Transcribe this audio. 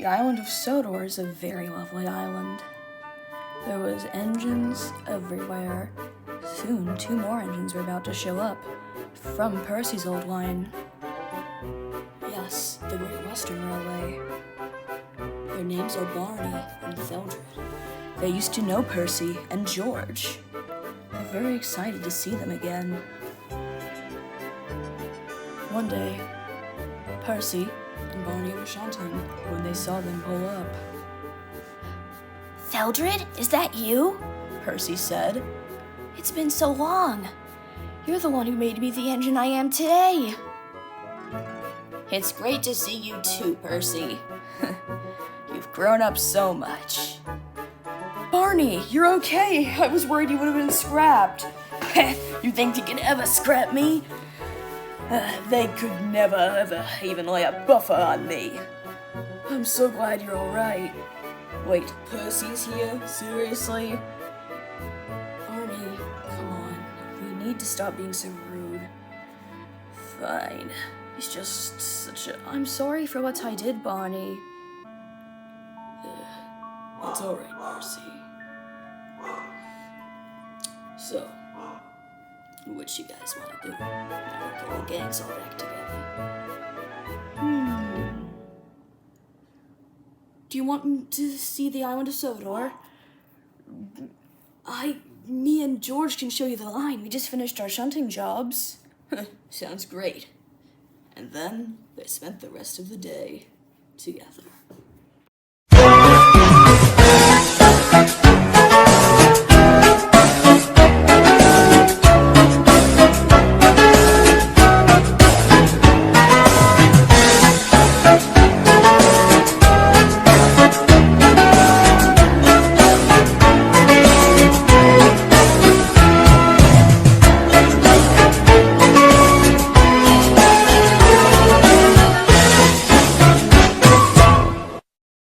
The island of Sodor is a very lovely island. There was engines everywhere. Soon, 2 more engines were about to show up from Percy's old line. Yes, the Great Western Railway. Their names are Barney and George. They used to know Percy and George. They're very excited to see them again. One day, Percy and Barney were shouting when they saw them pull up. Theldred, is that you? Percy said. It's been so long. You're the one who made me the engine I am today. It's great to see you too, Percy. You've grown up so much. Barney, you're okay. I was worried you would have been scrapped. You think you can ever scrap me? They could never, ever even lay a buffer on me. I'm so glad you're alright. Wait, Percy's here? Seriously? Barney, come on. We need to stop being so rude. Fine. He's just such a... I'm sorry for what I did, Barney. It's alright, Percy. So, what you guys want to do? Now that the whole gang's all back together. Do you want to see the island of Sodor? Me and George can show you the line. We just finished our shunting jobs. Sounds great. And then they spent the rest of the day together.